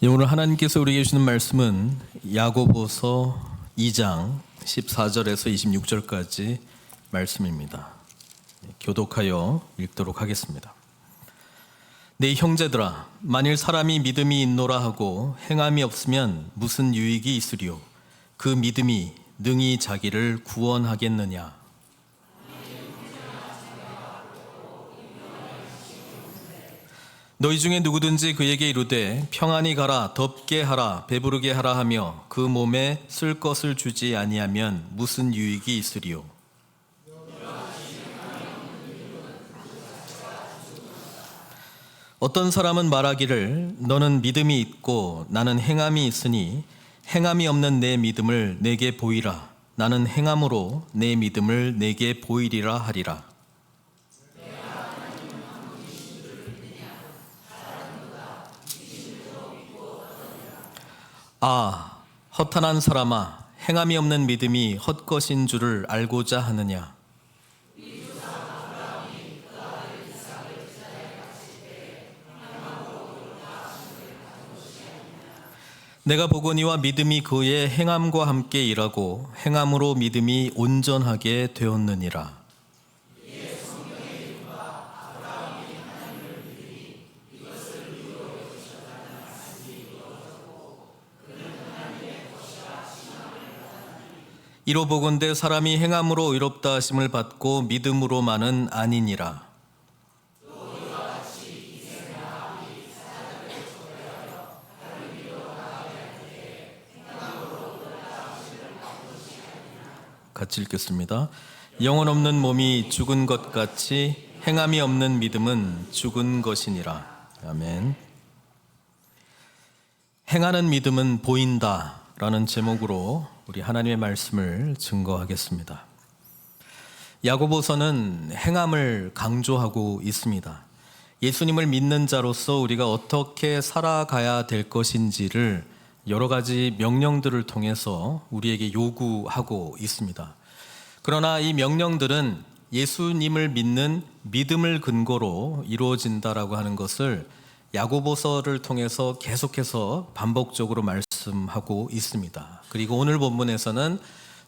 오늘 하나님께서 우리에게 주는 말씀은 야고보서 2장 14절에서 26절까지 말씀입니다. 교독하여 읽도록 하겠습니다. 내 형제들아, 만일 사람이 믿음이 있노라 하고 행함이 없으면 무슨 유익이 있으리요? 그 믿음이 능히 자기를 구원하겠느냐? 너희 중에 누구든지 그에게 이르되 평안히 가라, 덥게 하라, 배부르게 하라 하며 그 몸에 쓸 것을 주지 아니하면 무슨 유익이 있으리요? 어떤 사람은 말하기를 너는 믿음이 있고 나는 행함이 있으니 행함이 없는 내 믿음을 내게 보이라. 나는 행함으로 내 믿음을 내게 보이리라 하리라. 아, 허탄한 사람아, 행함이 없는 믿음이 헛것인 줄을 알고자 하느냐? 내가 보거니와 믿음이 그의 행함과 함께 일하고 행함으로 믿음이 온전하게 되었느니라. 이로 보건대 사람이 행함으로 의롭다 하심을 받고 믿음으로만은 아니니라. 같이 읽겠습니다. 영혼 없는 몸이 죽은 것 같이 행함이 없는 믿음은 죽은 것이니라. 아멘. 행하는 믿음은 보인다 라는 제목으로 우리 하나님의 말씀을 증거하겠습니다. 야고보서는 행함을 강조하고 있습니다. 예수님을 믿는 자로서 우리가 어떻게 살아가야 될 것인지를 여러 가지 명령들을 통해서 우리에게 요구하고 있습니다. 그러나 이 명령들은 예수님을 믿는 믿음을 근거로 이루어진다라고 하는 것을 야고보서를 통해서 계속해서 반복적으로 말씀하고 있습니다. 그리고 오늘 본문에서는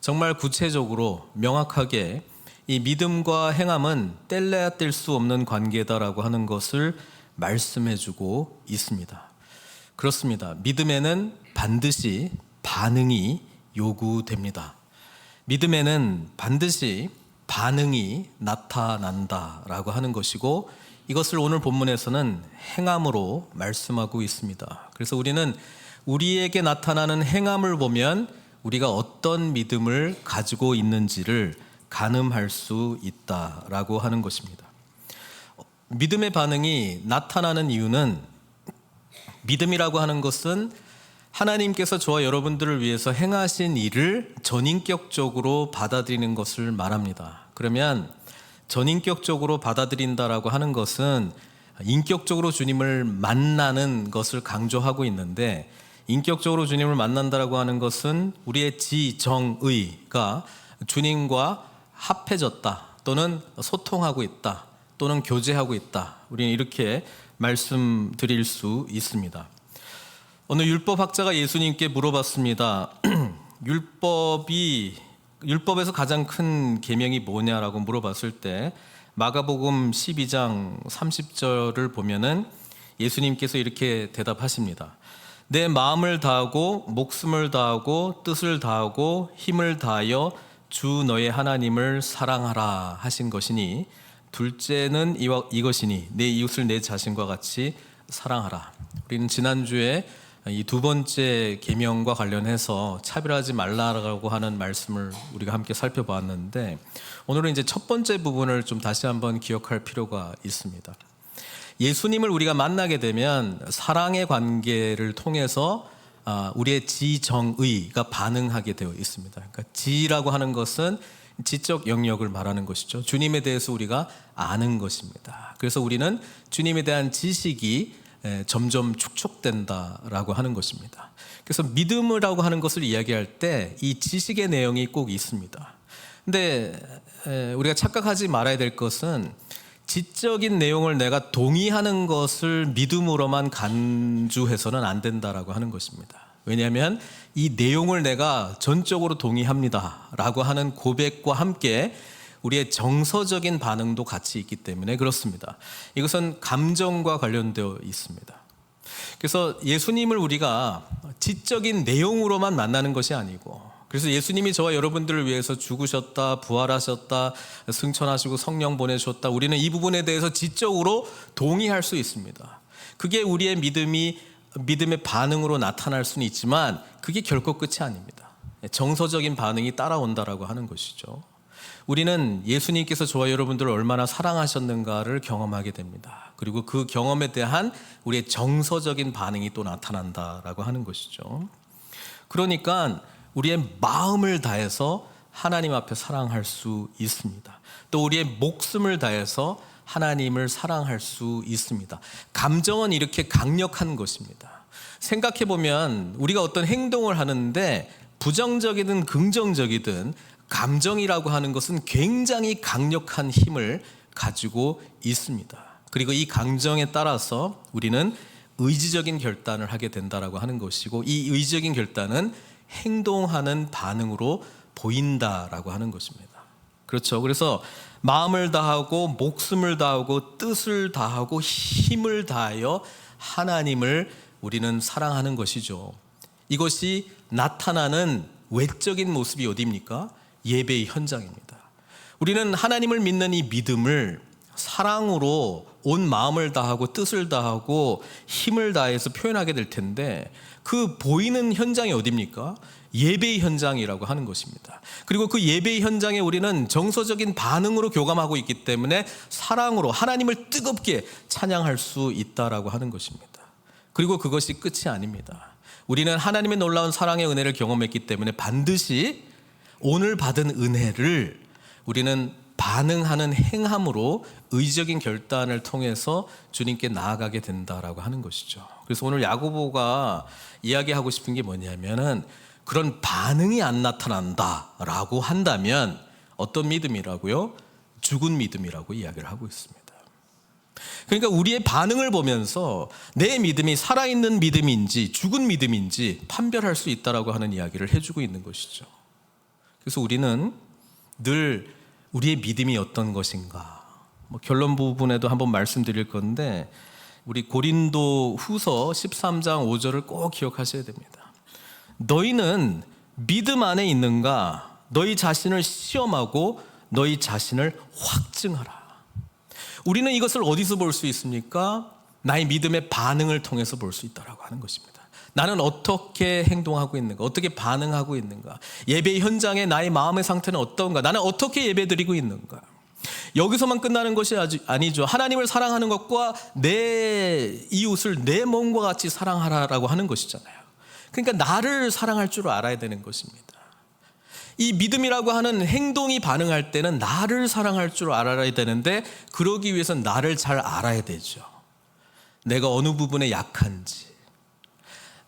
정말 구체적으로 명확하게 이 믿음과 행함은 뗄래야 뗄 수 없는 관계다라고 하는 것을 말씀해주고 있습니다. 그렇습니다. 믿음에는 반드시 반응이 요구됩니다. 믿음에는 반드시 반응이 나타난다라고 하는 것이고 이것을 오늘 본문에서는 행함으로 말씀하고 있습니다. 그래서 우리는 우리에게 나타나는 행함을 보면 우리가 어떤 믿음을 가지고 있는지를 가늠할 수 있다라고 하는 것입니다. 믿음의 반응이 나타나는 이유는 믿음이라고 하는 것은 하나님께서 저와 여러분들을 위해서 행하신 일을 전인격적으로 받아들이는 것을 말합니다. 그러면 전인격적으로 받아들인다라고 하는 것은 인격적으로 주님을 만나는 것을 강조하고 있는데 인격적으로 주님을 만난다라고 하는 것은 우리의 지정의가 주님과 합해졌다 또는 소통하고 있다 또는 교제하고 있다. 우리는 이렇게 말씀드릴 수 있습니다. 어느 율법학자가 예수님께 물어봤습니다. 율법에서 가장 큰 계명이 뭐냐라고 물어봤을 때 마가복음 12장 30절을 보면은 예수님께서 이렇게 대답하십니다. 내 마음을 다하고 목숨을 다하고 뜻을 다하고 힘을 다하여 주 너의 하나님을 사랑하라 하신 것이니 둘째는 이것이니 내 이웃을 내 자신과 같이 사랑하라. 우리는 지난주에 이 두 번째 계명과 관련해서 차별하지 말라라고 하는 말씀을 우리가 함께 살펴봤는데 오늘은 이제 첫 번째 부분을 좀 다시 한번 기억할 필요가 있습니다. 예수님을 우리가 만나게 되면 사랑의 관계를 통해서 우리의 지정의가 반응하게 되어 있습니다. 그러니까 지라고 하는 것은 지적 영역을 말하는 것이죠. 주님에 대해서 우리가 아는 것입니다. 그래서 우리는 주님에 대한 지식이 점점 축적된다라고 하는 것입니다. 그래서 믿음이라고 하는 것을 이야기할 때 이 지식의 내용이 꼭 있습니다. 근데 우리가 착각하지 말아야 될 것은 지적인 내용을 내가 동의하는 것을 믿음으로만 간주해서는 안 된다라고 하는 것입니다. 왜냐하면 이 내용을 내가 전적으로 동의합니다라고 하는 고백과 함께 우리의 정서적인 반응도 같이 있기 때문에 그렇습니다. 이것은 감정과 관련되어 있습니다. 그래서 예수님을 우리가 지적인 내용으로만 만나는 것이 아니고, 그래서 예수님이 저와 여러분들을 위해서 죽으셨다, 부활하셨다, 승천하시고 성령 보내셨다, 우리는 이 부분에 대해서 지적으로 동의할 수 있습니다. 그게 우리의 믿음의 반응으로 나타날 수는 있지만 그게 결코 끝이 아닙니다. 정서적인 반응이 따라온다라고 하는 것이죠. 우리는 예수님께서 저와 여러분들을 얼마나 사랑하셨는가를 경험하게 됩니다. 그리고 그 경험에 대한 우리의 정서적인 반응이 또 나타난다라고 하는 것이죠. 그러니까 우리의 마음을 다해서 하나님 앞에 사랑할 수 있습니다. 또 우리의 목숨을 다해서 하나님을 사랑할 수 있습니다. 감정은 이렇게 강력한 것입니다. 생각해 보면 우리가 어떤 행동을 하는데 부정적이든 긍정적이든 감정이라고 하는 것은 굉장히 강력한 힘을 가지고 있습니다. 그리고 이 감정에 따라서 우리는 의지적인 결단을 하게 된다라고 하는 것이고, 이 의지적인 결단은 행동하는 반응으로 보인다라고 하는 것입니다. 그렇죠. 그래서 마음을 다하고 목숨을 다하고 뜻을 다하고 힘을 다하여 하나님을 우리는 사랑하는 것이죠. 이것이 나타나는 외적인 모습이 어디입니까? 예배의 현장입니다. 우리는 하나님을 믿는 이 믿음을 사랑으로 온 마음을 다하고 뜻을 다하고 힘을 다해서 표현하게 될 텐데, 그 보이는 현장이 어디입니까? 예배의 현장이라고 하는 것입니다. 그리고 그 예배의 현장에 우리는 정서적인 반응으로 교감하고 있기 때문에 사랑으로 하나님을 뜨겁게 찬양할 수 있다라고 하는 것입니다. 그리고 그것이 끝이 아닙니다. 우리는 하나님의 놀라운 사랑의 은혜를 경험했기 때문에 반드시 오늘 받은 은혜를 우리는 반응하는 행함으로 의지적인 결단을 통해서 주님께 나아가게 된다라고 하는 것이죠. 그래서 오늘 야고보가 이야기하고 싶은 게 뭐냐면은, 그런 반응이 안 나타난다라고 한다면 어떤 믿음이라고요? 죽은 믿음이라고 이야기를 하고 있습니다. 그러니까 우리의 반응을 보면서 내 믿음이 살아있는 믿음인지 죽은 믿음인지 판별할 수 있다라고 하는 이야기를 해주고 있는 것이죠. 그래서 우리는 늘 우리의 믿음이 어떤 것인가, 결론 부분에도 한번 말씀드릴 건데, 우리 고린도 후서 13장 5절을 꼭 기억하셔야 됩니다. 너희는 믿음 안에 있는가? 너희 자신을 시험하고 너희 자신을 확증하라. 우리는 이것을 어디서 볼 수 있습니까? 나의 믿음의 반응을 통해서 볼 수 있다라고 하는 것입니다. 나는 어떻게 행동하고 있는가? 어떻게 반응하고 있는가? 예배 현장에 나의 마음의 상태는 어떤가? 나는 어떻게 예배드리고 있는가? 여기서만 끝나는 것이 아니죠. 하나님을 사랑하는 것과 내 이웃을 내 몸과 같이 사랑하라라고 하는 것이잖아요. 그러니까 나를 사랑할 줄 알아야 되는 것입니다. 이 믿음이라고 하는 행동이 반응할 때는 나를 사랑할 줄 알아야 되는데, 그러기 위해서는 나를 잘 알아야 되죠. 내가 어느 부분에 약한지,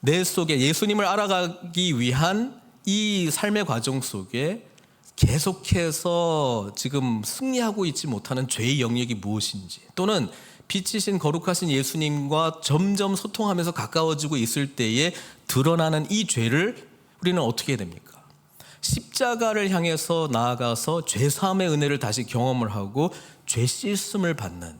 내 속에 예수님을 알아가기 위한 이 삶의 과정 속에 계속해서 지금 승리하고 있지 못하는 죄의 영역이 무엇인지, 또는 빛이신 거룩하신 예수님과 점점 소통하면서 가까워지고 있을 때에 드러나는 이 죄를 우리는 어떻게 해야 됩니까? 십자가를 향해서 나아가서 죄사함의 은혜를 다시 경험을 하고 죄 씻음을 받는,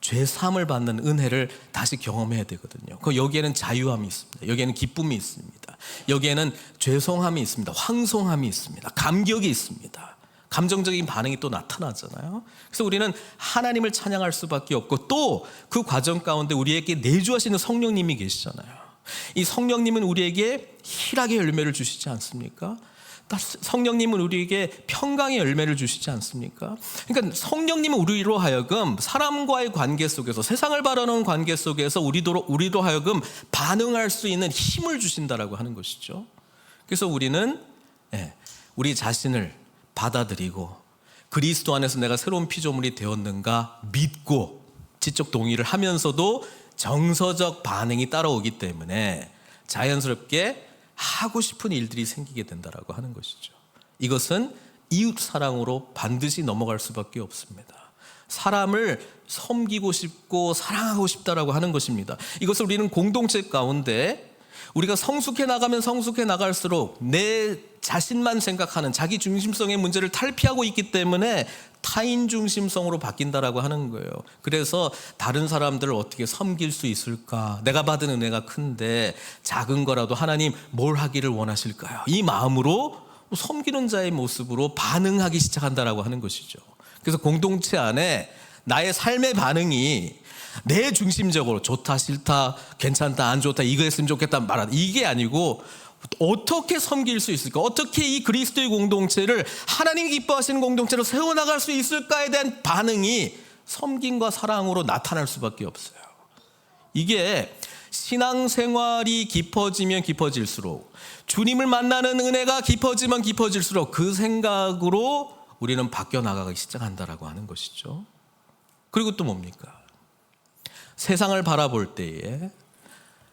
죄사함을 받는 은혜를 다시 경험해야 되거든요. 여기에는 자유함이 있습니다. 여기에는 기쁨이 있습니다. 여기에는 죄송함이 있습니다. 황송함이 있습니다. 감격이 있습니다. 감정적인 반응이 또 나타나잖아요. 그래서 우리는 하나님을 찬양할 수밖에 없고, 또 그 과정 가운데 우리에게 내주하시는 성령님이 계시잖아요. 이 성령님은 우리에게 희락의 열매를 주시지 않습니까? 성령님은 우리에게 평강의 열매를 주시지 않습니까? 그러니까 성령님은 우리로 하여금 사람과의 관계 속에서, 세상을 바라는 관계 속에서 우리로 하여금 반응할 수 있는 힘을 주신다라고 하는 것이죠. 그래서 우리는 우리 자신을 받아들이고, 그리스도 안에서 내가 새로운 피조물이 되었는가 믿고 지적 동의를 하면서도 정서적 반응이 따라오기 때문에 자연스럽게 하고 싶은 일들이 생기게 된다라고 하는 것이죠. 이것은 이웃 사랑으로 반드시 넘어갈 수밖에 없습니다. 사람을 섬기고 싶고 사랑하고 싶다라고 하는 것입니다. 이것을 우리는 공동체 가운데 우리가 성숙해 나가면 성숙해 나갈수록 내 자신만 생각하는 자기 중심성의 문제를 탈피하고 있기 때문에 타인 중심성으로 바뀐다라고 하는 거예요. 그래서 다른 사람들을 어떻게 섬길 수 있을까? 내가 받은 은혜가 큰데 작은 거라도 하나님 뭘 하기를 원하실까요? 이 마음으로 섬기는 자의 모습으로 반응하기 시작한다라고 하는 것이죠. 그래서 공동체 안에 나의 삶의 반응이 내 중심적으로 좋다 싫다 괜찮다 안 좋다 이거 했으면 좋겠다 말하는 이게 아니고 어떻게 섬길 수 있을까, 어떻게 이 그리스도의 공동체를 하나님이 기뻐하시는 공동체로 세워나갈 수 있을까에 대한 반응이 섬김과 사랑으로 나타날 수밖에 없어요. 이게 신앙생활이 깊어지면 깊어질수록, 주님을 만나는 은혜가 깊어지면 깊어질수록 그 생각으로 우리는 바뀌어 나가기 시작한다라고 하는 것이죠. 그리고 또 뭡니까? 세상을 바라볼 때에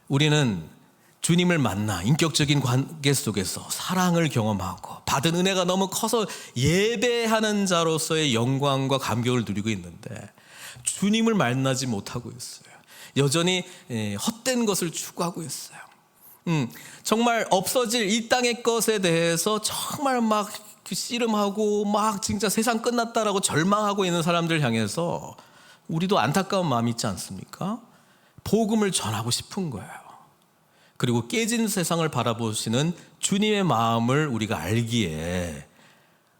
우리는 주님을 만나 인격적인 관계 속에서 사랑을 경험하고 받은 은혜가 너무 커서 예배하는 자로서의 영광과 감격을 누리고 있는데 주님을 만나지 못하고 있어요. 여전히 헛된 것을 추구하고 있어요. 정말 없어질 이 땅의 것에 대해서 정말 막 씨름하고 막 진짜 세상 끝났다라고 절망하고 있는 사람들 향해서 우리도 안타까운 마음이 있지 않습니까? 복음을 전하고 싶은 거예요. 그리고 깨진 세상을 바라보시는 주님의 마음을 우리가 알기에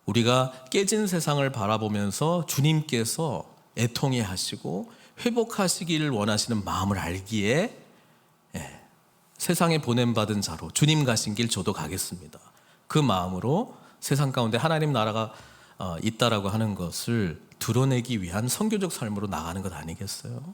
우리가 깨진 세상을 바라보면서 주님께서 애통해 하시고 회복하시기를 원하시는 마음을 알기에 세상에 보냄받은 자로 주님 가신 길 저도 가겠습니다. 그 마음으로 세상 가운데 하나님 나라가 있다라고 하는 것을 드러내기 위한 선교적 삶으로 나가는 것 아니겠어요?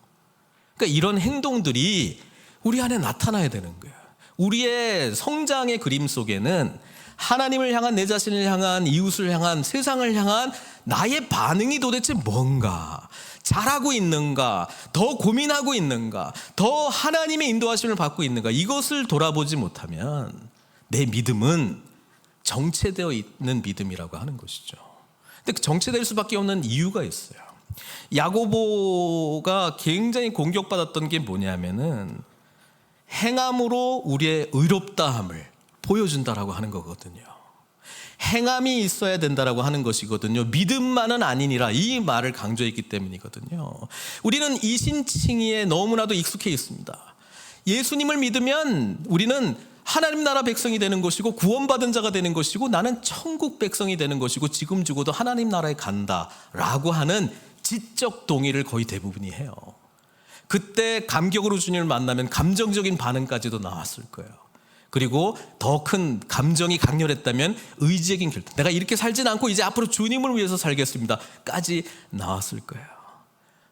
그러니까 이런 행동들이 우리 안에 나타나야 되는 거예요. 우리의 성장의 그림 속에는 하나님을 향한, 내 자신을 향한, 이웃을 향한, 세상을 향한 나의 반응이 도대체 뭔가, 잘하고 있는가, 더 고민하고 있는가, 더 하나님의 인도하심을 받고 있는가, 이것을 돌아보지 못하면 내 믿음은 정체되어 있는 믿음이라고 하는 것이죠. 근데 정체될 수밖에 없는 이유가 있어요. 야고보가 굉장히 공격받았던 게 뭐냐면은 행함으로 우리의 의롭다함을 보여준다라고 하는 거거든요. 행함이 있어야 된다라고 하는 것이거든요. 믿음만은 아니니라, 이 말을 강조했기 때문이거든요. 우리는 이신칭의에 너무나도 익숙해 있습니다. 예수님을 믿으면 우리는 하나님 나라 백성이 되는 것이고 구원받은 자가 되는 것이고 나는 천국 백성이 되는 것이고 지금 죽어도 하나님 나라에 간다라고 하는 지적 동의를 거의 대부분이 해요. 그때 감격으로 주님을 만나면 감정적인 반응까지도 나왔을 거예요. 그리고 더 큰 감정이 강렬했다면 의지적인 결단, 내가 이렇게 살진 않고 이제 앞으로 주님을 위해서 살겠습니다 까지 나왔을 거예요.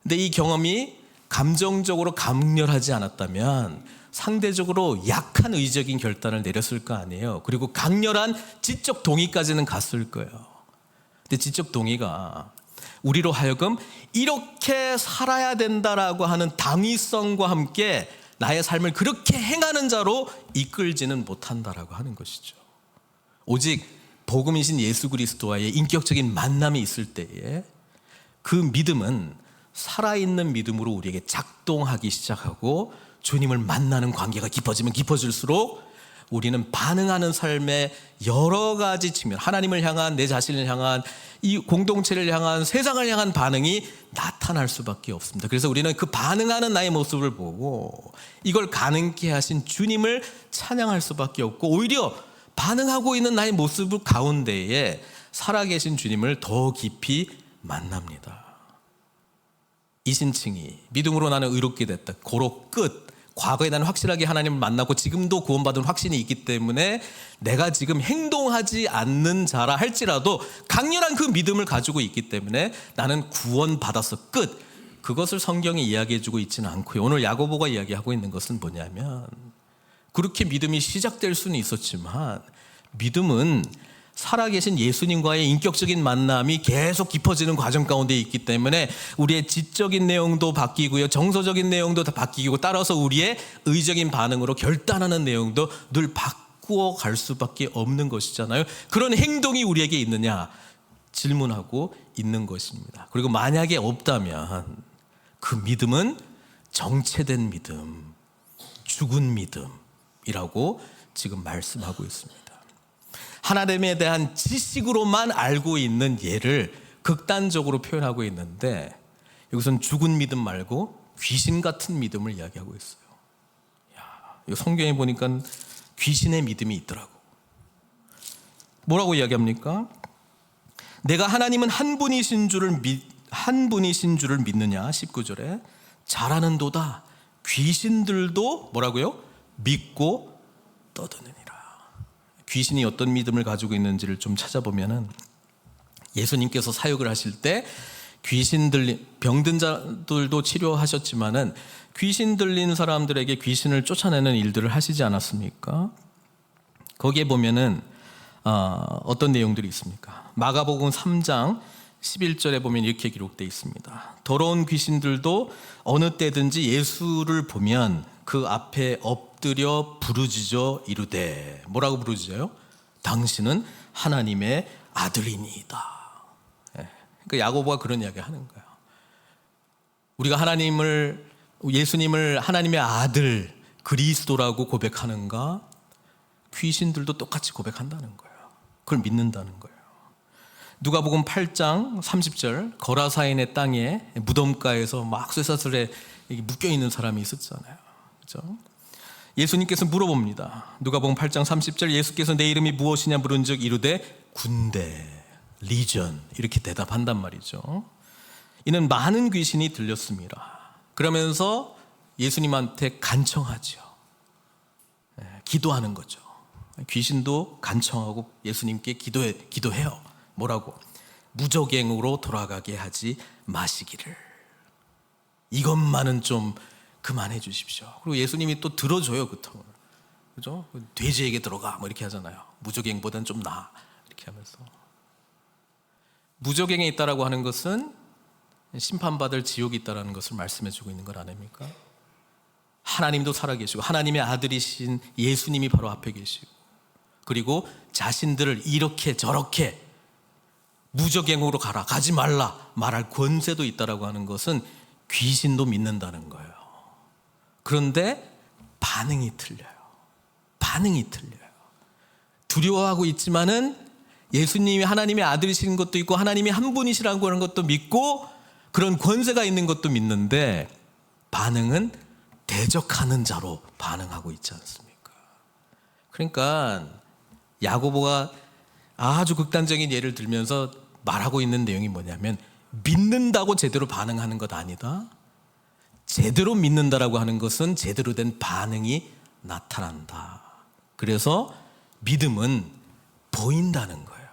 근데 이 경험이 감정적으로 강렬하지 않았다면 상대적으로 약한 의지적인 결단을 내렸을 거 아니에요. 그리고 강렬한 지적 동의까지는 갔을 거예요. 근데 지적 동의가 우리로 하여금 이렇게 살아야 된다라고 하는 당위성과 함께 나의 삶을 그렇게 행하는 자로 이끌지는 못한다라고 하는 것이죠. 오직 복음이신 예수 그리스도와의 인격적인 만남이 있을 때에 그 믿음은 살아있는 믿음으로 우리에게 작동하기 시작하고 주님을 만나는 관계가 깊어지면 깊어질수록 우리는 반응하는 삶의 여러 가지 측면, 하나님을 향한, 내 자신을 향한, 이 공동체를 향한, 세상을 향한 반응이 나타날 수밖에 없습니다. 그래서 우리는 그 반응하는 나의 모습을 보고 이걸 가능케 하신 주님을 찬양할 수밖에 없고 오히려 반응하고 있는 나의 모습 가운데에 살아계신 주님을 더 깊이 만납니다. 이신칭이 믿음으로 나는 의롭게 됐다. 고로 끝. 과거에 나는 확실하게 하나님을 만나고 지금도 구원받은 확신이 있기 때문에 내가 지금 행동하지 않는 자라 할지라도 강렬한 그 믿음을 가지고 있기 때문에 나는 구원받아서 끝. 그것을 성경이 이야기해주고 있지는 않고요. 오늘 야고보가 이야기하고 있는 것은 뭐냐면 그렇게 믿음이 시작될 수는 있었지만 믿음은 살아계신 예수님과의 인격적인 만남이 계속 깊어지는 과정 가운데 있기 때문에 우리의 지적인 내용도 바뀌고요, 정서적인 내용도 다 바뀌고 따라서 우리의 의적인 반응으로 결단하는 내용도 늘 바꾸어 갈 수밖에 없는 것이잖아요. 그런 행동이 우리에게 있느냐? 질문하고 있는 것입니다. 그리고 만약에 없다면 그 믿음은 정체된 믿음, 죽은 믿음이라고 지금 말씀하고 있습니다. 하나님에 대한 지식으로만 알고 있는 예를 극단적으로 표현하고 있는데, 여기서는 죽은 믿음 말고 귀신 같은 믿음을 이야기하고 있어요. 이 성경에 보니까 귀신의 믿음이 있더라고. 뭐라고 이야기합니까? 내가 하나님은 한 분이신 줄을 믿느냐? 19절에 잘하는도다 귀신들도 뭐라고요? 믿고 떠드느니라. 귀신이 어떤 믿음을 가지고 있는지를 좀 찾아보면은, 예수님께서 사역을 하실 때 귀신 들린 병든 자들도 치료하셨지만은 귀신 들린 사람들에게 귀신을 쫓아내는 일들을 하시지 않았습니까? 거기에 보면은 어떤 내용들이 있습니까? 마가복음 3장 11절에 보면 이렇게 기록되어 있습니다. 더러운 귀신들도 어느 때든지 예수를 보면 그 앞에 엎드려 부르짖어 이르되, 뭐라고 부르짖어요? 당신은 하나님의 아들이니이다. 그러니까 야고보가 그런 이야기 하는 거예요. 우리가 예수님을 하나님의 아들 그리스도라고 고백하는가? 귀신들도 똑같이 고백한다는 거예요. 그걸 믿는다는 거예요. 누가복음 8장 30절, 거라사인의 땅에 무덤가에서 막 쇠사슬에 묶여있는 사람이 있었잖아요. 그렇죠? 예수님께서 물어봅니다. 누가복음 8장 30절, 예수께서 내 이름이 무엇이냐 물은즉 이르되 군대, 리전, 이렇게 대답한단 말이죠. 이는 많은 귀신이 들렸습니다. 그러면서 예수님한테 간청하죠. 기도하는 거죠. 귀신도 간청하고 예수님께 기도해요. 뭐라고? 무적행으로 돌아가게 하지 마시기를. 이것만은 좀 그만해 주십시오. 그리고 예수님이 또 들어줘요, 그 통을. 그죠? 돼지에게 들어가, 뭐 이렇게 하잖아요. 무적행보다는 좀 나아, 이렇게 하면서. 무적행에 있다라고 하는 것은 심판받을 지옥이 있다라는 것을 말씀해 주고 있는 것 아닙니까? 하나님도 살아계시고 하나님의 아들이신 예수님이 바로 앞에 계시고, 그리고 자신들을 이렇게 저렇게 무적행으로 가지 말라 말할 권세도 있다라고 하는 것은 귀신도 믿는다는 거예요. 그런데 반응이 틀려요. 두려워하고 있지만은 예수님이 하나님의 아들이신 것도 있고 하나님이 한 분이시라고 하는 것도 믿고 그런 권세가 있는 것도 믿는데, 반응은 대적하는 자로 반응하고 있지 않습니까? 그러니까 야고보가 아주 극단적인 예를 들면서 말하고 있는 내용이 뭐냐면, 믿는다고 제대로 반응하는 것 아니다. 제대로 믿는다라고 하는 것은 제대로 된 반응이 나타난다. 그래서 믿음은 보인다는 거예요.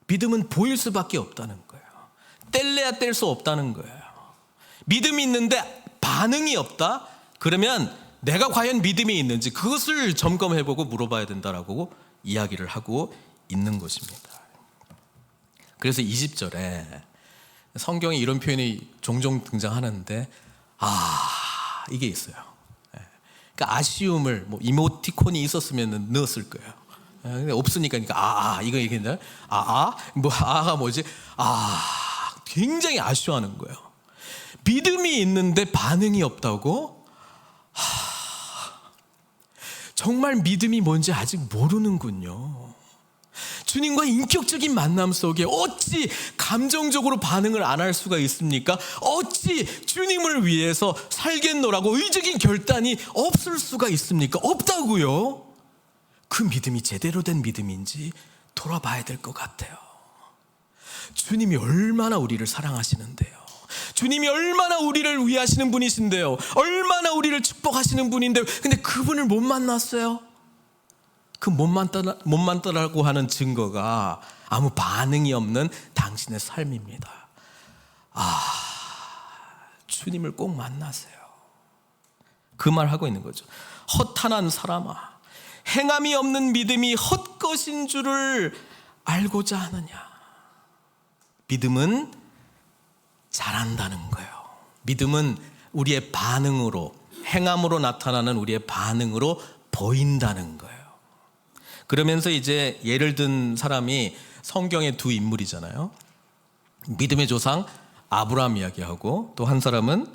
믿음은 보일 수밖에 없다는 거예요. 뗄래야 뗄 수 없다는 거예요. 믿음이 있는데 반응이 없다? 그러면 내가 과연 믿음이 있는지 그것을 점검해보고 물어봐야 된다라고 이야기를 하고 있는 것입니다. 그래서 20절에 성경에 이런 표현이 종종 등장하는데, 이게 있어요. 그러니까 아쉬움을, 이모티콘이 있었으면 넣었을 거예요. 근데 없으니까, 이거 얘기했나? 아가 뭐지? 굉장히 아쉬워하는 거예요. 믿음이 있는데 반응이 없다고? 정말 믿음이 뭔지 아직 모르는군요. 주님과 인격적인 만남 속에 어찌 감정적으로 반응을 안 할 수가 있습니까? 어찌 주님을 위해서 살겠노라고 의적인 결단이 없을 수가 있습니까? 없다고요. 그 믿음이 제대로 된 믿음인지 돌아봐야 될 것 같아요. 주님이 얼마나 우리를 사랑하시는데요. 주님이 얼마나 우리를 위하시는 분이신데요. 얼마나 우리를 축복하시는 분인데요. 근데 그분을 못 만났어요. 그 못 만났다라고 하는 증거가 아무 반응이 없는 당신의 삶입니다. 주님을 꼭 만나세요. 그 말 하고 있는 거죠. 허탄한 사람아, 행함이 없는 믿음이 헛것인 줄을 알고자 하느냐. 믿음은 잘한다는 거예요. 믿음은 우리의 반응으로, 행함으로 나타나는 우리의 반응으로 보인다는 거예요. 그러면서 이제 예를 든 사람이 성경의 두 인물이잖아요. 믿음의 조상 아브라함 이야기하고 또 한 사람은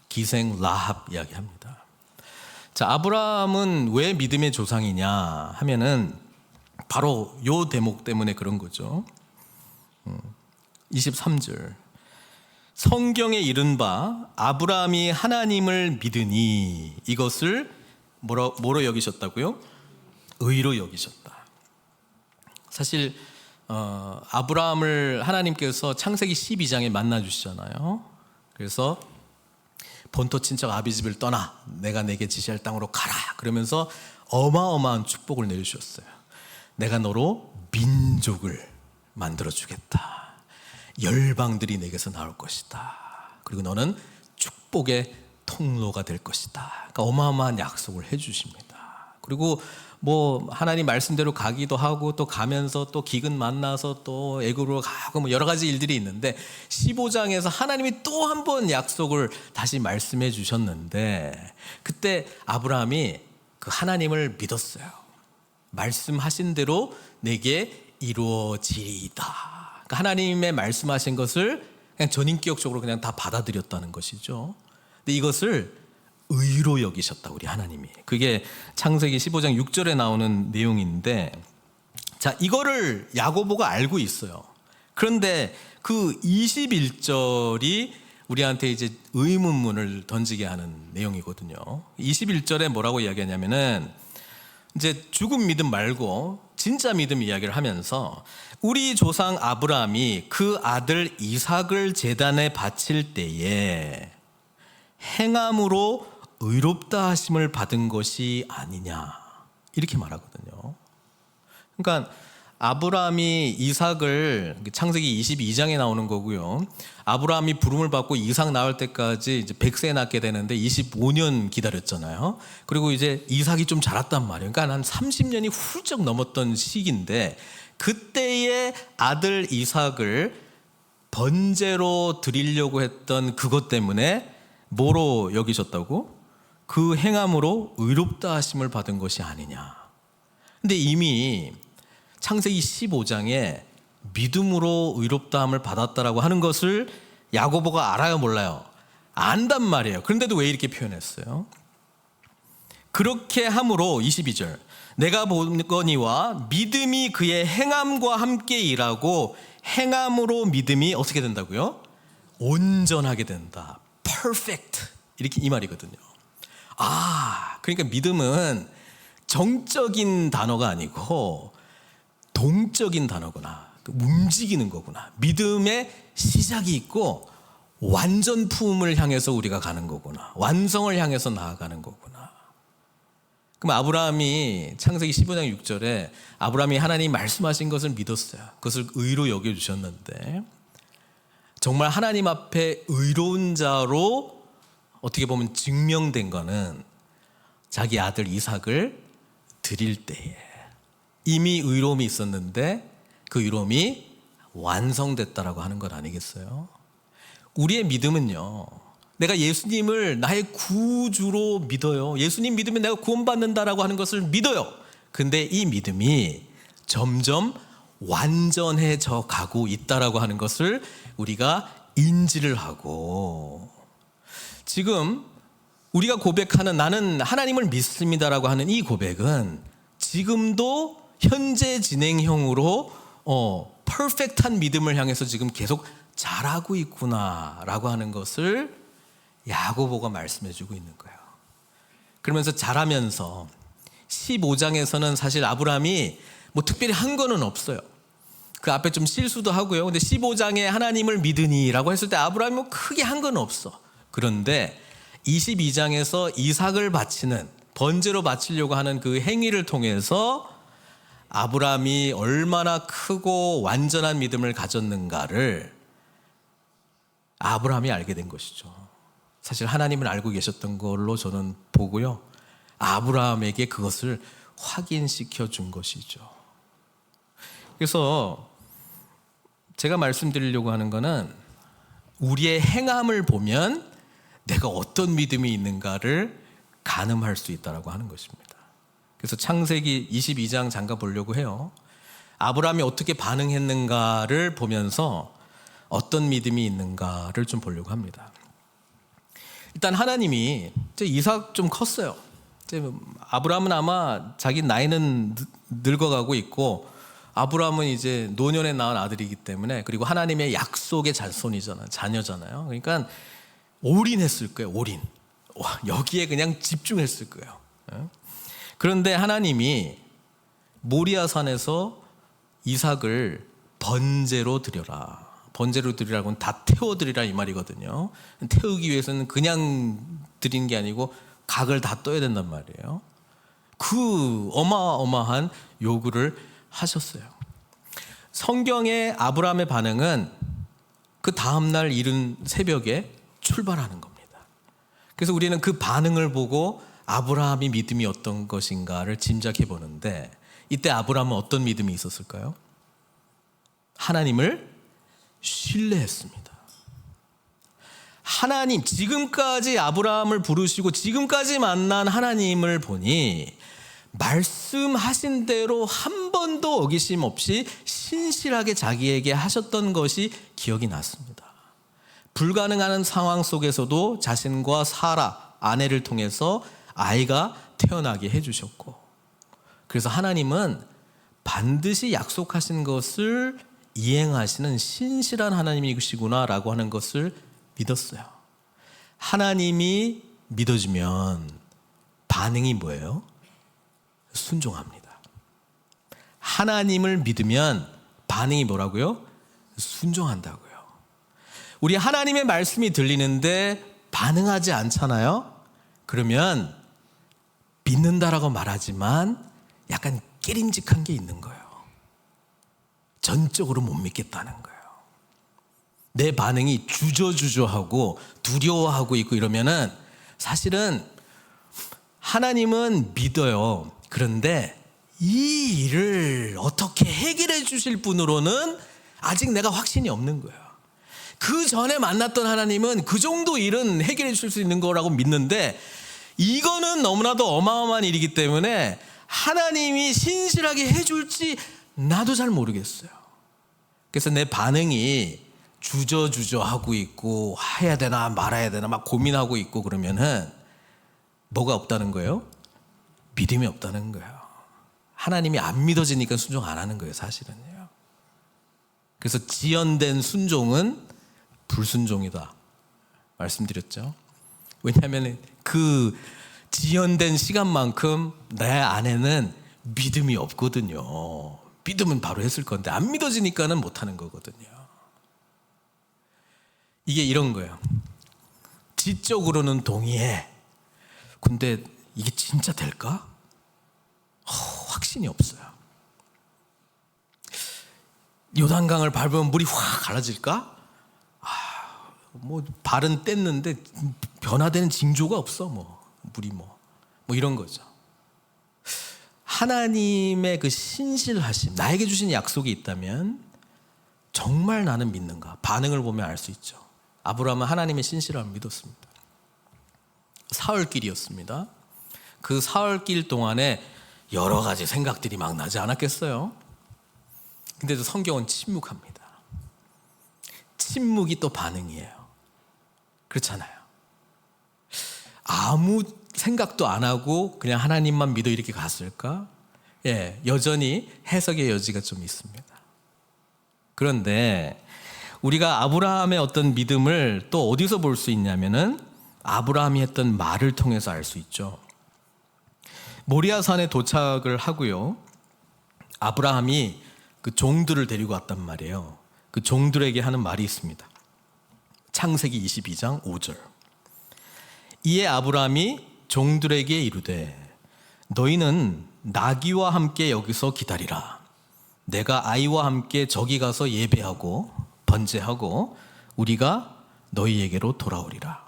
기생 라합 이야기합니다. 자, 아브라함은 왜 믿음의 조상이냐 하면은 바로 요 대목 때문에 그런 거죠. 23절. 성경에 이른바 아브라함이 하나님을 믿으니 이것을 뭐로 여기셨다고요? 의로 여기셨다. 사실 아브라함을 하나님께서 창세기 12장에 만나 주시잖아요. 그래서 본토 친척 아비 집을 떠나 내가 내게 지시할 땅으로 가라 그러면서 어마어마한 축복을 내주셨어요. 내가 너로 민족을 만들어 주겠다. 열방들이 내게서 나올 것이다. 그리고 너는 축복의 통로가 될 것이다. 그러니까 어마어마한 약속을 해주십니다. 그리고 뭐 하나님 말씀대로 가기도 하고 또 가면서 또 기근 만나서 또 애굽으로 가고 뭐 여러 가지 일들이 있는데 15장에서 하나님이 또 한 번 약속을 다시 말씀해 주셨는데 그때 아브라함이 그 하나님을 믿었어요. 말씀하신 대로 내게 이루어지리이다. 그러니까 하나님의 말씀하신 것을 그냥 전인격적으로 그냥 다 받아들였다는 것이죠. 근데 이것을 의로 여기셨다 우리 하나님이. 그게 창세기 15장 6절에 나오는 내용인데 자 이거를 야고보가 알고 있어요. 그런데 그 21절이 우리한테 이제 의문문을 던지게 하는 내용이거든요. 21절에 뭐라고 이야기하냐면은 이제 죽은 믿음 말고 진짜 믿음 이야기를 하면서 우리 조상 아브라함이 그 아들 이삭을 제단에 바칠 때에 행함으로 의롭다 하심을 받은 것이 아니냐 이렇게 말하거든요. 그러니까 아브라함이 이삭을 창세기 22장에 나오는 거고요. 아브라함이 부름을 받고 이삭 낳을 때까지 이제 100세 낳게 되는데 25년 기다렸잖아요. 그리고 이제 이삭이 좀 자랐단 말이에요. 그러니까 한 30년이 훌쩍 넘었던 시기인데 그때의 아들 이삭을 번제로 드리려고 했던 그것 때문에 뭐로 여기셨다고? 그 행함으로 의롭다 하심을 받은 것이 아니냐. 근데 이미 창세기 15장에 믿음으로 의롭다함을 받았다라고 하는 것을 야고보가 알아요, 몰라요? 안단 말이에요. 그런데도 왜 이렇게 표현했어요? 그렇게 함으로 22절 내가 보거니와 믿음이 그의 행함과 함께 일하고 행함으로 믿음이 어떻게 된다고요? 온전하게 된다. perfect 이렇게 이 말이거든요. 그러니까 믿음은 정적인 단어가 아니고 동적인 단어구나. 움직이는 거구나. 믿음의 시작이 있고 완전품을 향해서 우리가 가는 거구나. 완성을 향해서 나아가는 거구나. 그럼 아브라함이 창세기 15장 6절에 아브라함이 하나님 말씀하신 것을 믿었어요. 그것을 의로 여겨주셨는데 정말 하나님 앞에 의로운 자로 어떻게 보면 증명된 거는 자기 아들 이삭을 드릴 때에 이미 의로움이 있었는데 그 의로움이 완성됐다라고 하는 것 아니겠어요? 우리의 믿음은요, 내가 예수님을 나의 구주로 믿어요. 예수님 믿으면 내가 구원받는다라고 하는 것을 믿어요. 근데 이 믿음이 점점 완전해져 가고 있다라고 하는 것을 우리가 인지를 하고 지금 우리가 고백하는 나는 하나님을 믿습니다라고 하는 이 고백은 지금도 현재 진행형으로 퍼펙트한 믿음을 향해서 지금 계속 자라고 있구나라고 하는 것을 야고보가 말씀해주고 있는 거예요. 그러면서 자라면서 15장에서는 사실 아브라함이 뭐 특별히 한 거는 없어요. 그 앞에 좀 실수도 하고요. 근데 15장에 하나님을 믿으니라고 했을 때 아브라함이 뭐 크게 한 건 없어. 그런데 22장에서 이삭을 바치는 번제로 바치려고 하는 그 행위를 통해서 아브라함이 얼마나 크고 완전한 믿음을 가졌는가를 아브라함이 알게 된 것이죠. 사실 하나님을 알고 계셨던 걸로 저는 보고요. 아브라함에게 그것을 확인시켜 준 것이죠. 그래서 제가 말씀드리려고 하는 거는 우리의 행함을 보면 내가 어떤 믿음이 있는가를 가늠할 수 있다고 하는 것입니다. 그래서 창세기 22장 잠깐 보려고 해요. 아브라함이 어떻게 반응했는가를 보면서 어떤 믿음이 있는가를 좀 보려고 합니다. 일단 하나님이 이제 이삭 좀 컸어요. 이제 아브라함은 아마 자기 나이는 늙어가고 있고, 아브라함은 이제 노년에 낳은 아들이기 때문에, 그리고 하나님의 약속의 자녀잖아요. 그러니까 올인했을 거예요. 올인. 여기에 그냥 집중했을 거예요. 그런데 하나님이 모리아산에서 이삭을 번제로 드려라. 번제로 드리라고는 다 태워드리라 이 말이거든요. 태우기 위해서는 그냥 드리는 게 아니고 각을 다 떠야 된단 말이에요. 그 어마어마한 요구를 하셨어요. 성경의 아브라함의 반응은 그 다음날 이른 새벽에 출발하는 겁니다. 그래서 우리는 그 반응을 보고 아브라함의 믿음이 어떤 것인가를 짐작해 보는데, 이때 아브라함은 어떤 믿음이 있었을까요? 하나님을 신뢰했습니다. 하나님, 지금까지 아브라함을 부르시고 지금까지 만난 하나님을 보니 말씀하신 대로 한 번도 어기심 없이 신실하게 자기에게 하셨던 것이 기억이 났습니다. 불가능한 상황 속에서도 자신과 사라, 아내를 통해서 아이가 태어나게 해주셨고, 그래서 하나님은 반드시 약속하신 것을 이행하시는 신실한 하나님이시구나라고 하는 것을 믿었어요. 하나님이 믿어지면 반응이 뭐예요? 순종합니다. 하나님을 믿으면 반응이 뭐라고요? 순종한다고요. 우리 하나님의 말씀이 들리는데 반응하지 않잖아요? 그러면 믿는다라고 말하지만 약간 깨림직한 게 있는 거예요. 전적으로 못 믿겠다는 거예요. 내 반응이 주저주저하고 두려워하고 있고 이러면은 사실은 하나님은 믿어요. 그런데 이 일을 어떻게 해결해 주실 분으로는 아직 내가 확신이 없는 거예요. 그 전에 만났던 하나님은 그 정도 일은 해결해 주실 수 있는 거라고 믿는데, 이거는 너무나도 어마어마한 일이기 때문에 하나님이 신실하게 해줄지 나도 잘 모르겠어요. 그래서 내 반응이 주저주저하고 있고 해야 되나 말아야 되나 막 고민하고 있고 그러면은 뭐가 없다는 거예요? 믿음이 없다는 거예요. 하나님이 안 믿어지니까 순종 안 하는 거예요, 사실은요. 그래서 지연된 순종은 불순종이다 말씀드렸죠. 왜냐하면 그 지연된 시간만큼 내 안에는 믿음이 없거든요. 믿으면 바로 했을 건데 안 믿어지니까는 못하는 거거든요. 이게 이런 거예요. 지적으로는 동의해. 근데 이게 진짜 될까? 확신이 없어요. 요단강을 밟으면 물이 확 갈라질까? 뭐 발은 뗐는데 변화되는 징조가 없어. 물이 이런 거죠. 하나님의 그 신실하심, 나에게 주신 약속이 있다면 정말 나는 믿는가? 반응을 보면 알 수 있죠. 아브라함은 하나님의 신실함을 믿었습니다. 사흘길이었습니다. 그 사흘길 동안에 여러 가지 생각들이 막 나지 않았겠어요? 근데도 성경은 침묵합니다. 침묵이 또 반응이에요. 그렇잖아요. 아무 생각도 안 하고 그냥 하나님만 믿어 이렇게 갔을까? 여전히 해석의 여지가 좀 있습니다. 그런데 우리가 아브라함의 어떤 믿음을 또 어디서 볼 수 있냐면은 아브라함이 했던 말을 통해서 알 수 있죠. 모리아산에 도착을 하고요. 아브라함이 그 종들을 데리고 왔단 말이에요. 그 종들에게 하는 말이 있습니다. 창세기 22장 5절. 이에 아브라함이 종들에게 이르되 너희는 나귀와 함께 여기서 기다리라. 내가 아이와 함께 저기 가서 예배하고 번제하고 우리가 너희에게로 돌아오리라.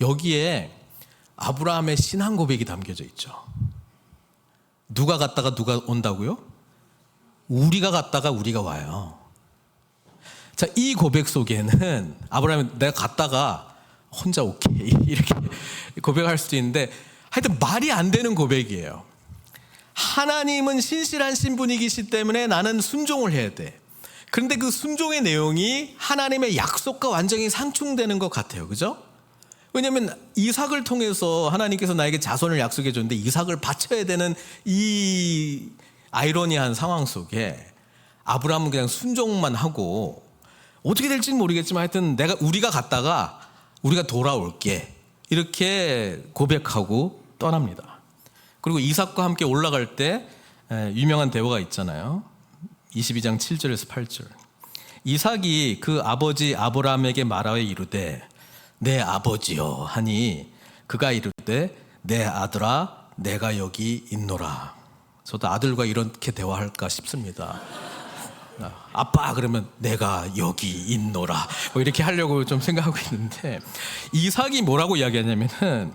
여기에 아브라함의 신앙 고백이 담겨져 있죠. 누가 갔다가 누가 온다고요? 우리가 갔다가 우리가 와요. 자, 이 고백 속에는 아브라함이 내가 갔다가 혼자 오케이 이렇게 고백할 수도 있는데 하여튼 말이 안 되는 고백이에요. 하나님은 신실하신 분이시기 때문에 나는 순종을 해야 돼. 그런데 그 순종의 내용이 하나님의 약속과 완전히 상충되는 것 같아요. 그죠? 왜냐하면 이삭을 통해서 하나님께서 나에게 자손을 약속해 줬는데 이삭을 바쳐야 되는 이 아이러니한 상황 속에 아브라함은 그냥 순종만 하고 어떻게 될지는 모르겠지만 하여튼 우리가 갔다가 우리가 돌아올게 이렇게 고백하고 떠납니다. 그리고 이삭과 함께 올라갈 때 유명한 대화가 있잖아요. 22장 7절에서 8절. 이삭이 그 아버지 아브라함에게 말하여 이르되 내 아버지여 하니 그가 이르되 내 아들아 내가 여기 있노라. 저도 아들과 이렇게 대화할까 싶습니다. 아빠 그러면 내가 여기 있노라 뭐 이렇게 하려고 좀 생각하고 있는데 이삭이 뭐라고 이야기하냐면은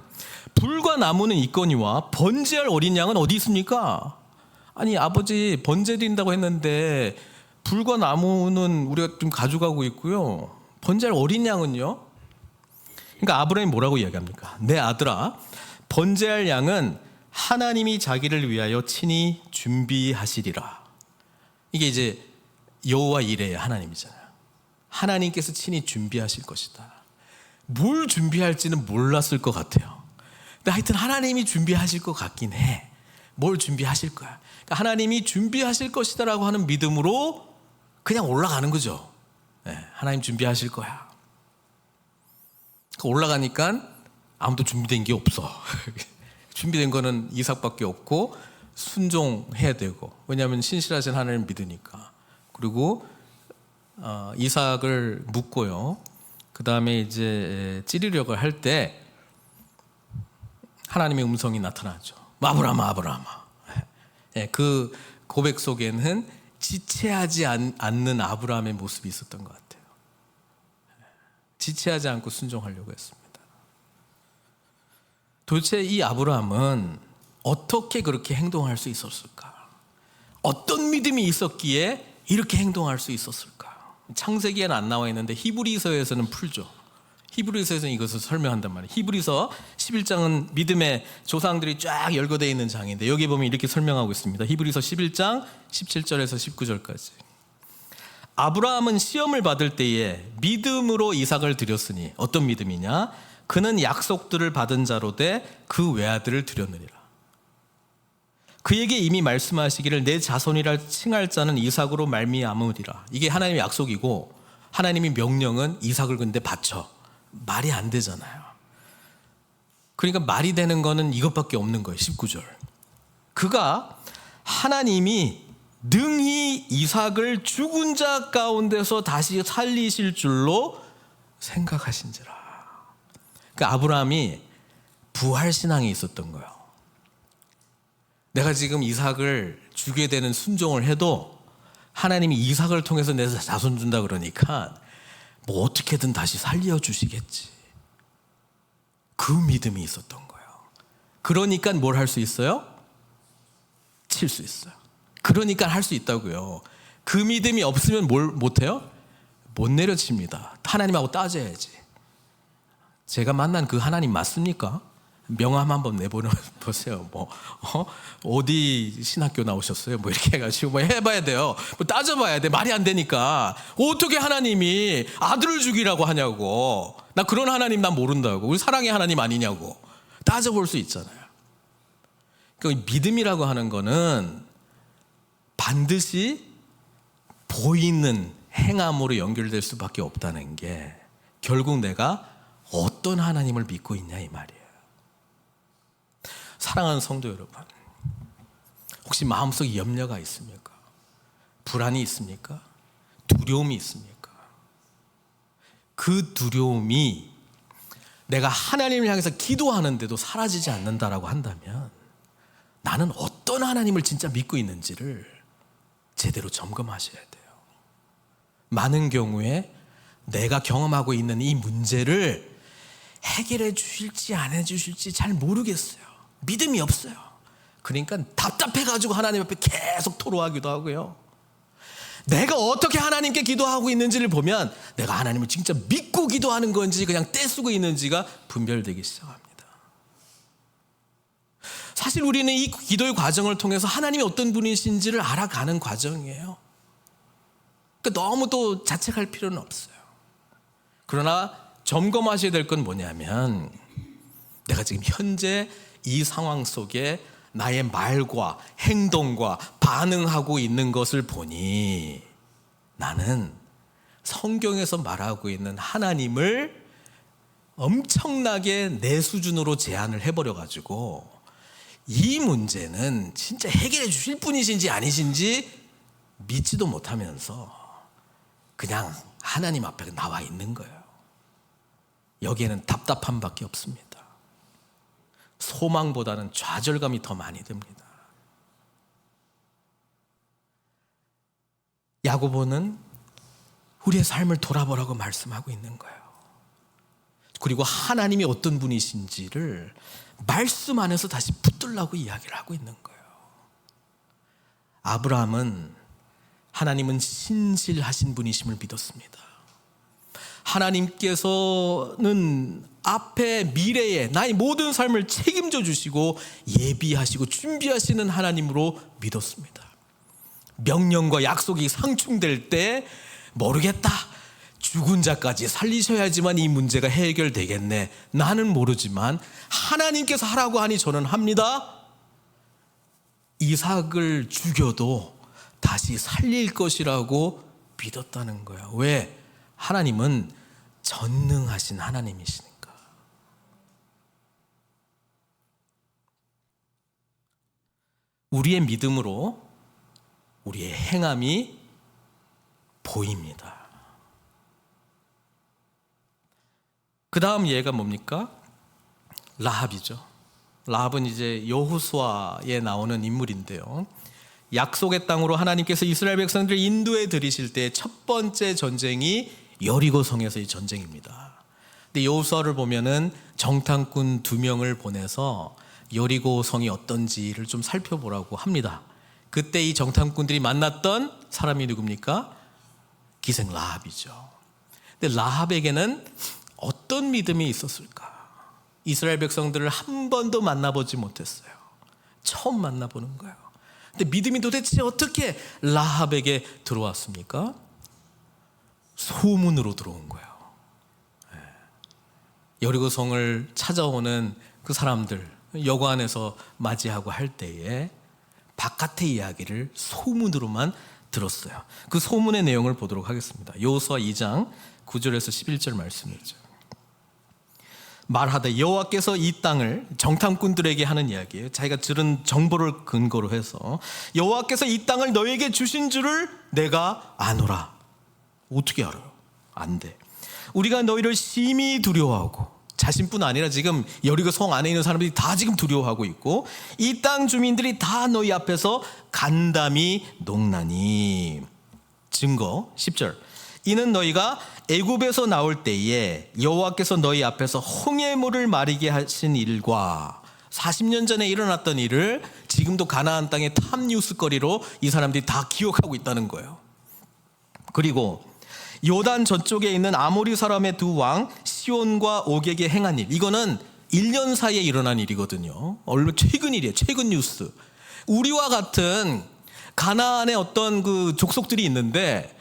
불과 나무는 있거니와 번제할 어린 양은 어디 있습니까? 아니 아버지 번제 드린다고 했는데 불과 나무는 우리가 좀 가져가고 있고요. 번제할 어린 양은요? 그러니까 아브라함이 뭐라고 이야기합니까? 내 아들아 번제할 양은 하나님이 자기를 위하여 친히 준비하시리라. 이게 이제 여호와 이레의 하나님이잖아요. 하나님께서 친히 준비하실 것이다. 뭘 준비할지는 몰랐을 것 같아요. 근데 하여튼 하나님이 준비하실 것 같긴 해. 뭘 준비하실 거야. 그러니까 하나님이 준비하실 것이다라고 하는 믿음으로 그냥 올라가는 거죠. 네, 하나님 준비하실 거야. 올라가니까 아무도 준비된 게 없어. 준비된 거는 이삭밖에 없고 순종해야 되고 왜냐하면 신실하신 하나님을 믿으니까. 그리고 이삭을 묻고요. 그 다음에 이제 찌르려고 할 때 하나님의 음성이 나타나죠. 아브라함아 아브라함아. 그 고백 속에는 지체하지 않는 아브라함의 모습이 있었던 것 같아요. 지체하지 않고 순종하려고 했습니다. 도대체 이 아브라함은 어떻게 그렇게 행동할 수 있었을까? 어떤 믿음이 있었기에 이렇게 행동할 수 있었을까? 창세기에는 안 나와 있는데 히브리서에서는 풀죠. 히브리서에서는 이것을 설명한단 말이에요. 히브리서 11장은 믿음의 조상들이 쫙 열거되어 있는 장인데 여기 보면 이렇게 설명하고 있습니다. 히브리서 11장 17절에서 19절까지. 아브라함은 시험을 받을 때에 믿음으로 이삭을 드렸으니 어떤 믿음이냐? 그는 약속들을 받은 자로 돼 그 외아들을 드렸느니라. 그에게 이미 말씀하시기를 내 자손이라 칭할 자는 이삭으로 말미암으리라. 이게 하나님의 약속이고 하나님의 명령은 이삭을 근데 바쳐. 말이 안 되잖아요. 그러니까 말이 되는 거는 이것밖에 없는 거예요. 19절. 그가 하나님이 능히 이삭을 죽은 자 가운데서 다시 살리실 줄로 생각하신지라. 그러니까 아브라함이 부활신앙이 있었던 거예요. 내가 지금 이삭을 주게 되는 순종을 해도 하나님이 이삭을 통해서 내 자손 준다 그러니까 뭐 어떻게든 다시 살려주시겠지. 그 믿음이 있었던 거예요. 그러니까 뭘 할 수 있어요? 칠 수 있어요. 그러니까 할 수 있다고요. 그 믿음이 없으면 뭘 못해요? 못 내려칩니다. 하나님하고 따져야지. 제가 만난 그 하나님 맞습니까? 명함 한번 내보세요. 어디 신학교 나오셨어요? 뭐 이렇게 해가지고 뭐 해봐야 돼요. 뭐 따져봐야 돼. 말이 안 되니까. 어떻게 하나님이 아들을 죽이라고 하냐고. 나 그런 하나님 난 모른다고. 우리 사랑의 하나님 아니냐고. 따져볼 수 있잖아요. 그 믿음이라고 하는 거는 반드시 보이는 행함으로 연결될 수밖에 없다는 게 결국 내가 어떤 하나님을 믿고 있냐 이 말이에요. 사랑하는 성도 여러분, 혹시 마음속에 염려가 있습니까? 불안이 있습니까? 두려움이 있습니까? 그 두려움이 내가 하나님을 향해서 기도하는데도 사라지지 않는다라고 한다면 나는 어떤 하나님을 진짜 믿고 있는지를 제대로 점검하셔야 돼요. 많은 경우에 내가 경험하고 있는 이 문제를 해결해 주실지 안 해주실지 잘 모르겠어요. 믿음이 없어요. 그러니까 답답해가지고 하나님 앞에 계속 토로하기도 하고요. 내가 어떻게 하나님께 기도하고 있는지를 보면 내가 하나님을 진짜 믿고 기도하는 건지 그냥 떼쓰고 있는지가 분별되기 시작합니다. 사실 우리는 이 기도의 과정을 통해서 하나님이 어떤 분이신지를 알아가는 과정이에요. 그러니까 너무 또 자책할 필요는 없어요. 그러나 점검하셔야 될 건 뭐냐면, 내가 지금 현재 이 상황 속에 나의 말과 행동과 반응하고 있는 것을 보니 나는 성경에서 말하고 있는 하나님을 엄청나게 내 수준으로 제한을 해버려가지고 이 문제는 진짜 해결해 주실 분이신지 아니신지 믿지도 못하면서 그냥 하나님 앞에 나와 있는 거예요. 여기에는 답답함밖에 없습니다. 소망보다는 좌절감이 더 많이 듭니다. 야고보는 우리의 삶을 돌아보라고 말씀하고 있는 거예요. 그리고 하나님이 어떤 분이신지를 말씀 안에서 다시 붙들라고 이야기를 하고 있는 거예요. 아브라함은 하나님은 신실하신 분이심을 믿었습니다. 하나님께서는 앞에 미래에 나의 모든 삶을 책임져 주시고 예비하시고 준비하시는 하나님으로 믿었습니다. 명령과 약속이 상충될 때 모르겠다, 죽은 자까지 살리셔야지만 이 문제가 해결되겠네, 나는 모르지만 하나님께서 하라고 하니 저는 합니다. 이삭을 죽여도 다시 살릴 것이라고 믿었다는 거예요. 왜? 하나님은 전능하신 하나님이시니까. 우리의 믿음으로 우리의 행함이 보입니다. 그 다음 예가 뭡니까? 라합이죠. 라합은 이제 여호수아에 나오는 인물인데요. 약속의 땅으로 하나님께서 이스라엘 백성들을 인도해 들이실 때 첫 번째 전쟁이 여리고 성에서의 전쟁입니다. 근데 여호수아를 보면은 정탐꾼 2명을 보내서 여리고 성이 어떤지를 좀 살펴보라고 합니다. 그때 이 정탐꾼들이 만났던 사람이 누굽니까? 기생 라합이죠. 근데 라합에게는 어떤 믿음이 있었을까? 이스라엘 백성들을 한 번도 만나보지 못했어요. 처음 만나보는 거예요. 근데 믿음이 도대체 어떻게 라합에게 들어왔습니까? 소문으로 들어온 거예요. 여리고 성을 찾아오는 그 사람들 여관에서 맞이하고 할 때에 바깥의 이야기를 소문으로만 들었어요. 그 소문의 내용을 보도록 하겠습니다. 여호수아 2장 9절에서 11절 말씀이죠. 말하되 여호와께서 이 땅을, 정탐꾼들에게 하는 이야기예요. 자기가 들은 정보를 근거로 해서 여호와께서 이 땅을 너에게 주신 줄을 내가 아노라. 어떻게 알아요? 안 돼. 우리가 너희를 심히 두려워하고, 자신뿐 아니라 지금 여리고 성 안에 있는 사람들이 다 지금 두려워하고 있고, 이 땅 주민들이 다 너희 앞에서 간담이 녹나니. 증거 10절. 이는 너희가 애굽에서 나올 때에 여호와께서 너희 앞에서 홍해물을 마르게 하신 일과 40년 전에 일어났던 일을 지금도 가나안 땅의 탑뉴스거리로 이 사람들이 다 기억하고 있다는 거예요. 그리고 요단 저쪽에 있는 아모리 사람의 2왕 시온과 옥에게 행한 일, 이거는 1년 사이에 일어난 일이거든요. 얼마 최근 일이에요. 최근 뉴스. 우리와 같은 가나안의 어떤 그 족속들이 있는데,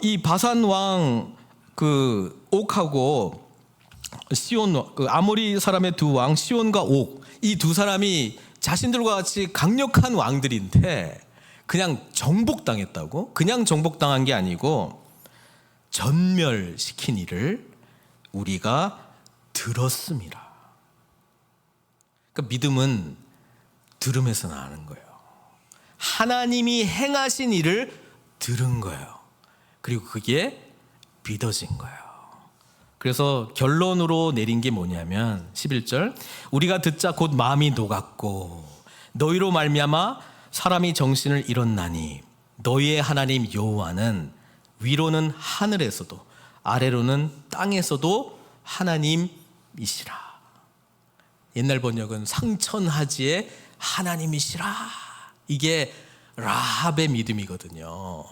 이 바산 왕 그 옥하고 시온, 그 아모리 사람의 2왕 시온과 옥, 이 2사람이 자신들과 같이 강력한 왕들인데 그냥 정복당했다고? 그냥 정복당한 게 아니고 전멸시킨 일을 우리가 들었습니다. 그러니까 믿음은 들음에서 나는 거예요. 하나님이 행하신 일을 들은 거예요. 그리고 그게 믿어진 거예요. 그래서 결론으로 내린 게 뭐냐면 11절, 우리가 듣자 곧 마음이 녹았고 너희로 말미암아 사람이 정신을 잃었나니 너희의 하나님 여호와는 위로는 하늘에서도 아래로는 땅에서도 하나님이시라. 옛날 번역은 상천하지의 하나님이시라. 이게 라합의 믿음이거든요.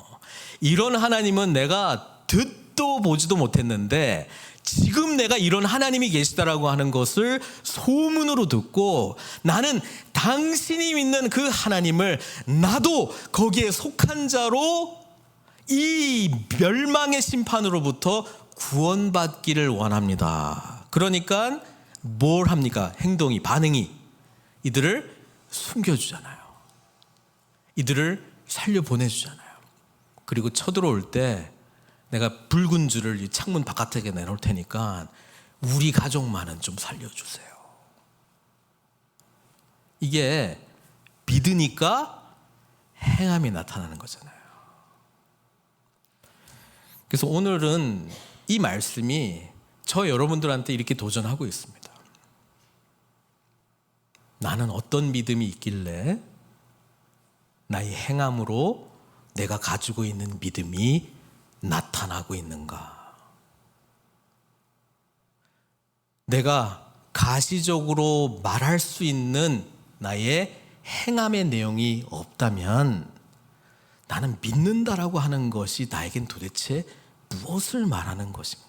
이런 하나님은 내가 듣도 보지도 못했는데 지금 내가 이런 하나님이 계시다라고 하는 것을 소문으로 듣고 나는 당신이 믿는 그 하나님을 나도 거기에 속한 자로 이 멸망의 심판으로부터 구원받기를 원합니다. 그러니까 뭘 합니까? 행동이, 반응이 이들을 숨겨주잖아요. 이들을 살려보내주잖아요. 그리고 쳐들어올 때 내가 붉은 줄을 이 창문 바깥에 내놓을 테니까 우리 가족만은 좀 살려주세요. 이게 믿으니까 행함이 나타나는 거잖아요. 그래서 오늘은 이 말씀이 저 여러분들한테 이렇게 도전하고 있습니다. 나는 어떤 믿음이 있길래 나의 행함으로 내가 가지고 있는 믿음이 나타나고 있는가? 내가 가시적으로 말할 수 있는 나의 행함의 내용이 없다면 나는 믿는다라고 하는 것이 나에겐 도대체 무엇을 말하는 것인가?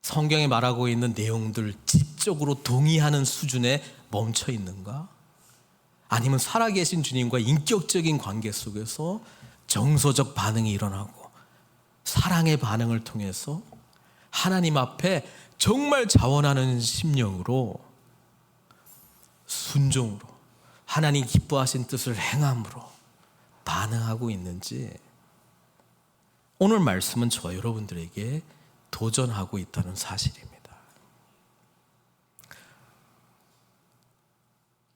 성경에 말하고 있는 내용들 지적으로 동의하는 수준에 멈춰 있는가? 아니면 살아계신 주님과 인격적인 관계 속에서 정서적 반응이 일어나고 사랑의 반응을 통해서 하나님 앞에 정말 자원하는 심령으로 순종으로 하나님 기뻐하신 뜻을 행함으로 반응하고 있는지 오늘 말씀은 저와 여러분들에게 도전하고 있다는 사실입니다.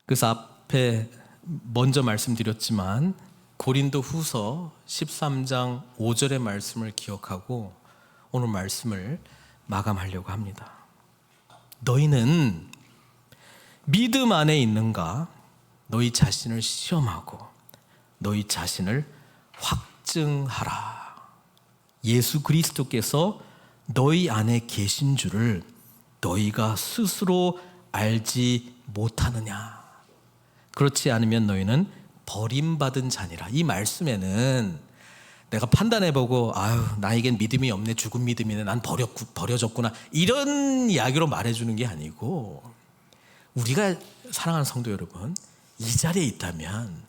그래서 앞에 먼저 말씀드렸지만 고린도 후서 13장 5절의 말씀을 기억하고 오늘 말씀을 마감하려고 합니다. 너희는 믿음 안에 있는가? 너희 자신을 시험하고 너희 자신을 확증하라. 예수 그리스도께서 너희 안에 계신 줄을 너희가 스스로 알지 못하느냐? 그렇지 않으면 너희는 버림받은 자니라. 이 말씀에는 내가 판단해보고 아유 나에겐 믿음이 없네, 죽은 믿음이네, 난 버려졌구나 이런 이야기로 말해주는 게 아니고 우리가 사랑하는 성도 여러분, 이 자리에 있다면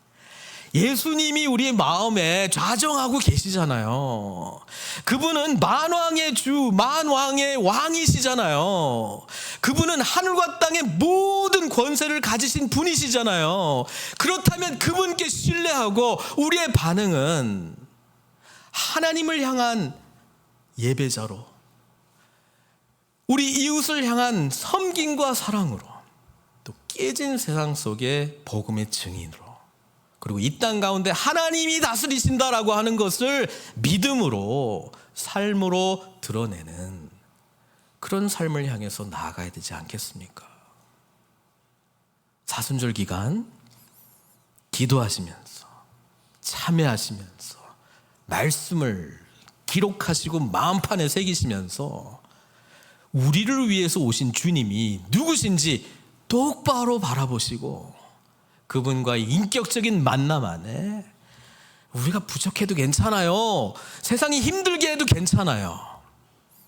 예수님이 우리의 마음에 좌정하고 계시잖아요. 그분은 만왕의 주, 만왕의 왕이시잖아요. 그분은 하늘과 땅의 모든 권세를 가지신 분이시잖아요. 그렇다면 그분께 신뢰하고 우리의 반응은 하나님을 향한 예배자로, 우리 이웃을 향한 섬김과 사랑으로, 또 깨진 세상 속에 복음의 증인으로, 그리고 이 땅 가운데 하나님이 다스리신다라고 하는 것을 믿음으로, 삶으로 드러내는 그런 삶을 향해서 나아가야 되지 않겠습니까? 사순절 기간 기도하시면서 참회하시면서 말씀을 기록하시고 마음판에 새기시면서 우리를 위해서 오신 주님이 누구신지 똑바로 바라보시고 그분과의 인격적인 만남 안에 우리가 부족해도 괜찮아요. 세상이 힘들게 해도 괜찮아요.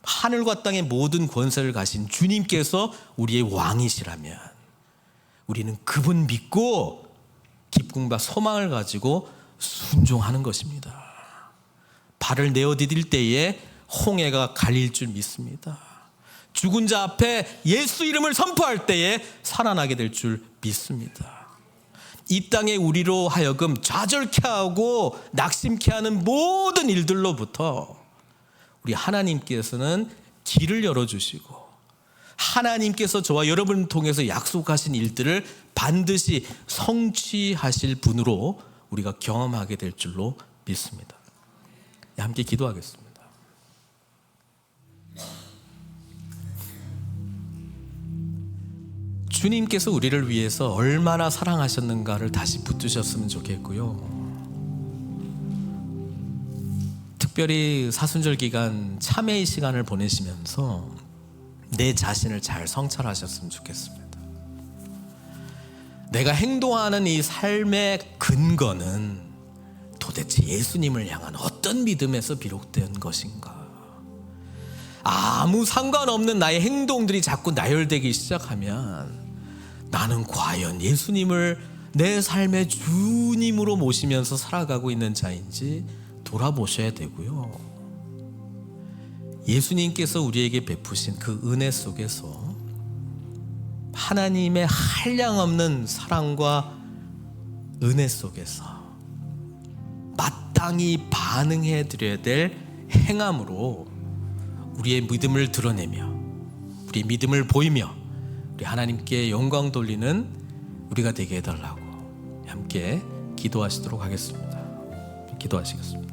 하늘과 땅의 모든 권세를 가신 주님께서 우리의 왕이시라면 우리는 그분 믿고 기쁨과 소망을 가지고 순종하는 것입니다. 발을 내어디딜 때에 홍해가 갈릴 줄 믿습니다. 죽은 자 앞에 예수 이름을 선포할 때에 살아나게 될 줄 믿습니다. 이 땅에 우리로 하여금 좌절케 하고 낙심케 하는 모든 일들로부터 우리 하나님께서는 길을 열어주시고 하나님께서 저와 여러분을 통해서 약속하신 일들을 반드시 성취하실 분으로 우리가 경험하게 될 줄로 믿습니다. 함께 기도하겠습니다. 주님께서 우리를 위해서 얼마나 사랑하셨는가를 다시 붙드셨으면 좋겠고요. 특별히 사순절 기간 참회의 시간을 보내시면서 내 자신을 잘 성찰하셨으면 좋겠습니다. 내가 행동하는 이 삶의 근거는 도대체 예수님을 향한 어떤 믿음에서 비롯된 것인가? 아무 상관없는 나의 행동들이 자꾸 나열되기 시작하면 나는 과연 예수님을 내 삶의 주님으로 모시면서 살아가고 있는 자인지 돌아보셔야 되고요. 예수님께서 우리에게 베푸신 그 은혜 속에서 하나님의 한량없는 사랑과 은혜 속에서 마땅히 반응해 드려야 될 행함으로 우리의 믿음을 드러내며 우리의 믿음을 보이며 우리 하나님께 영광 돌리는 우리가 되게 해달라고 함께 기도하시도록 하겠습니다. 기도하시겠습니다.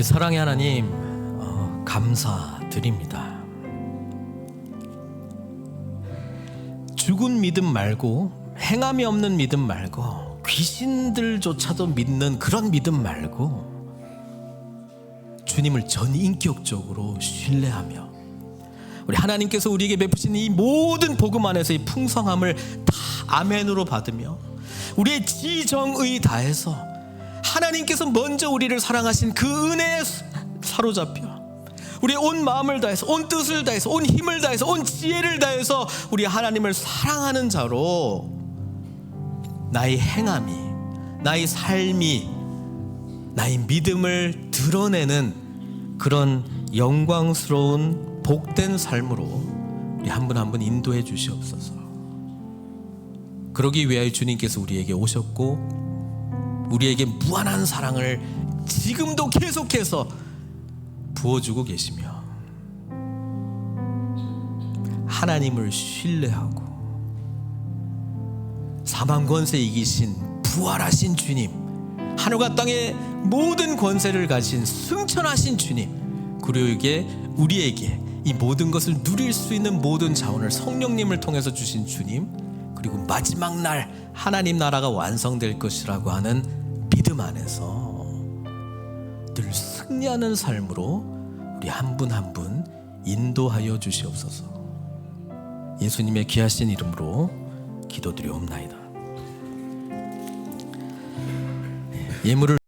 사랑의 하나님, 감사드립니다. 죽은 믿음 말고, 행함이 없는 믿음 말고, 귀신들조차도 믿는 그런 믿음 말고, 주님을 전인격적으로 신뢰하며 우리 하나님께서 우리에게 베푸신 이 모든 복음 안에서 이 풍성함을 다 아멘으로 받으며 우리의 지정의 다해서 하나님께서 먼저 우리를 사랑하신 그 은혜에 사로잡혀 우리의 온 마음을 다해서, 온 뜻을 다해서, 온 힘을 다해서, 온 지혜를 다해서 우리 하나님을 사랑하는 자로 나의 행함이, 나의 삶이, 나의 믿음을 드러내는 그런 영광스러운 복된 삶으로 우리 한 분 한 분 인도해 주시옵소서. 그러기 위하여 주님께서 우리에게 오셨고 우리에게 무한한 사랑을 지금도 계속해서 부어주고 계시며 하나님을 신뢰하고 사망 권세 이기신 부활하신 주님, 하늘과 땅의 모든 권세를 가진 승천하신 주님, 그리고 우리에게 이 모든 것을 누릴 수 있는 모든 자원을 성령님을 통해서 주신 주님, 그리고 마지막 날 하나님 나라가 완성될 것이라고 하는 믿음 안에서 늘 승리하는 삶으로 우리 한 분 한 분 인도하여 주시옵소서. 예수님의 귀하신 이름으로 기도드리옵나이다. 예물을